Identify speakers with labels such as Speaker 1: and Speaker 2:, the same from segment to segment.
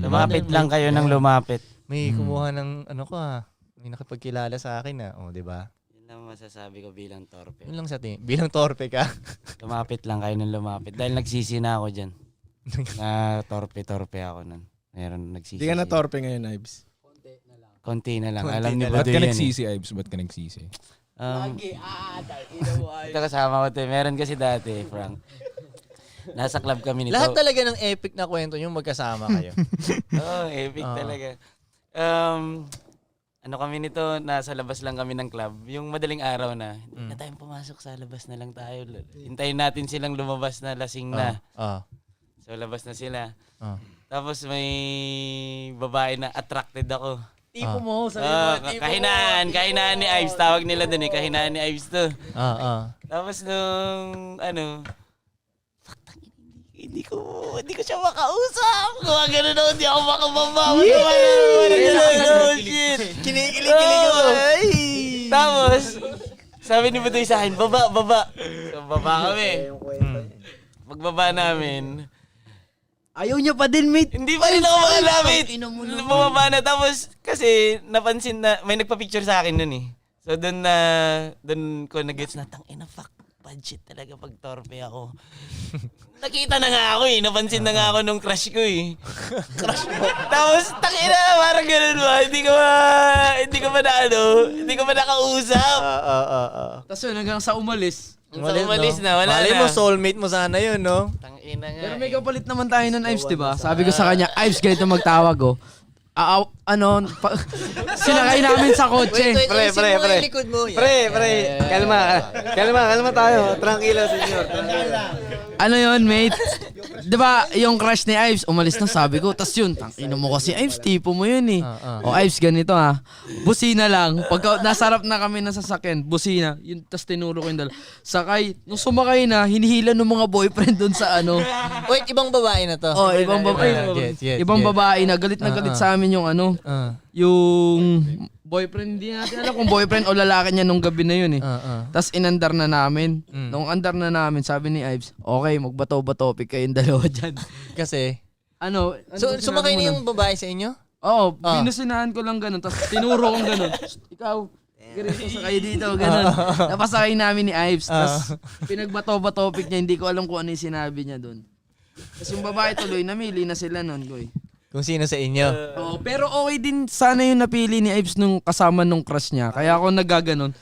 Speaker 1: Lumapit lang kayo ng lumapit.
Speaker 2: May kumuha ng ano ko may nakipagkilala sa akin di ba?
Speaker 1: Yun lang masasabi ko bilang torpe.
Speaker 2: Yun lang sa bilang torpe ka.
Speaker 1: Lumapit lang kayo ng lumapit. Dahil nagsisi na ako dyan. Na torpe ako nun. Meron nagsisi.
Speaker 3: Hindi ka na torpe ngayon, Ives.
Speaker 1: Konti na lang.
Speaker 2: Konti
Speaker 1: Alam ni
Speaker 2: na lang.
Speaker 1: Budoy
Speaker 4: Ba't ka
Speaker 1: yan.
Speaker 4: nagsisi, Ives? Ba't ka nagsisi?
Speaker 1: Ito kasama ko ito. Meron kasi dati, Frank. Nasa club kami nito.
Speaker 2: Lahat talaga ng epic na kwento yung magkasama kayo.
Speaker 1: Oo, epic talaga. Ano kami nito, nasa labas lang kami ng club. Yung madaling araw na, hindi na tayong pumasok sa labas na lang tayo. Hintayin natin silang lumabas na lasing na. So labas na sila. Tapos may babae na attracted ako.
Speaker 5: Tipo mo, sabi mo.
Speaker 1: Kahinaan ni Ives. Tawag nila dun kahinaan ni Ives to. Tapos nung hindi ko siya makausap. Kung gano'n ako, hindi ako makababa. Shit.
Speaker 2: Kinikilig ko.
Speaker 1: Tapos, sabi ni Budoy sa akin, baba. So, baba kami. Pagbaba namin,
Speaker 5: Ayaw niya pa din, mate.
Speaker 1: hindi pa rin ako makalapit. Bumaba na. Tapos, kasi napansin na, may nagpa-picture sa akin nun So, doon ko nag-gets na, tangina, fuck. Budget talaga pag torpe ako. Nakita na nga ako napansin na nga ako nung crush ko Crush mo. Tapos, takina, parang ganun ba? Hindi ko pa nakausap.
Speaker 5: Tapos yun, hanggang sa umalis.
Speaker 1: Umalis na, wala
Speaker 2: Malay
Speaker 1: na.
Speaker 2: mo, soulmate mo sana yun, no?
Speaker 1: Tangina nga.
Speaker 5: Pero may kapalit naman tayo nun, Ives, diba? Sabi ko sa kanya, Ives, ganito magtawag, sinakay namin sa kotse.
Speaker 2: Pre. Kalma tayo. Tranquilo, senyor.
Speaker 5: Ano yun, mate? Diba, yung crush ni Ives, umalis na, sabi ko. Tas yun, tangina mo kasi, Ives, tipo mo yun O, Ives, ganito busina lang. Pagka nasarap na kami ng sasakyan, busina. Yun, tas tinuro ko yung dala. Sakay, nung sumakay na, hinihila ng mga boyfriend dun sa
Speaker 2: Wait, ibang babae na to?
Speaker 5: ibang babae. Ibang babae na galit sa amin yung yung boyfriend, hindi natin alam kung boyfriend o lalaki niya nung gabi na yun Tapos inandar na namin. Nung andar na namin, sabi ni Ives, okay, magbato-bato, pick kayong dalawa dyan.
Speaker 2: Kasi?
Speaker 5: So,
Speaker 2: sumakay na yung babae sa inyo?
Speaker 5: Oo, pinusinahan ko lang ganun. Tapos tinuro kong ganun. Ikaw, ganito sakay dito, ganun. Napasakay namin ni Ives. Tapos pinagbato-bato, pick niya, hindi ko alam kung ano yung sinabi niya doon. Tapos yung babae tuloy, namili na sila nun, Goy.
Speaker 2: Kung sino sa inyo?
Speaker 5: Pero okay din sana yung napili ni Ives nung kasama nung crush niya. Kaya ako nagaganon.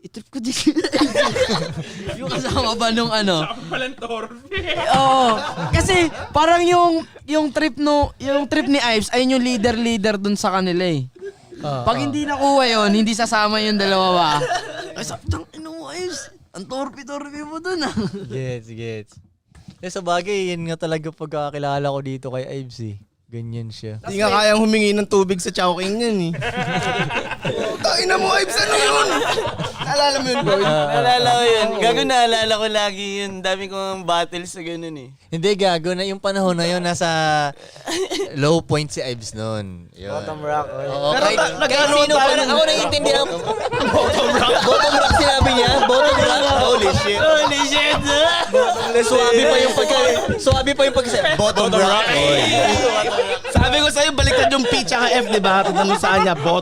Speaker 5: I-trip ko din. Yung kasama ba nung
Speaker 4: Saka palang torpe.
Speaker 5: Oo. Kasi parang yung trip ni Ives ay yung leader dun sa kanila Pag hindi nakuha yon, hindi sasama yung dalawa ba? Ay, tang ino mo Ives. Ang torpe mo dun
Speaker 2: Gets. Sa bagay, yan nga talaga pagkakilala ko dito kay Ives Ganyan siya.
Speaker 3: Hindi nga kayang humingi ng tubig sa Chowking yan Tangina mo, Ives, ano yun? Naalala mo yun, boy?
Speaker 1: Naalala ko yun. Gago, naalala ko lagi yun. Dami kong battles sa ganun
Speaker 2: Hindi, gago na yung panahon na yun, nasa low point si Ives noon.
Speaker 1: Bottom rock.
Speaker 2: Oo,
Speaker 3: Pero
Speaker 2: kahit sino, parang ako naiintindihan. Bottom rock sinabi niya? Bottom rock? Holy shit. Suwabe pa yung pagkasabi. Bottom rock.
Speaker 3: Sabi ko sa'yo, baliktad yung P tsaka F, di ba? Hatod mo sa kanya, bot.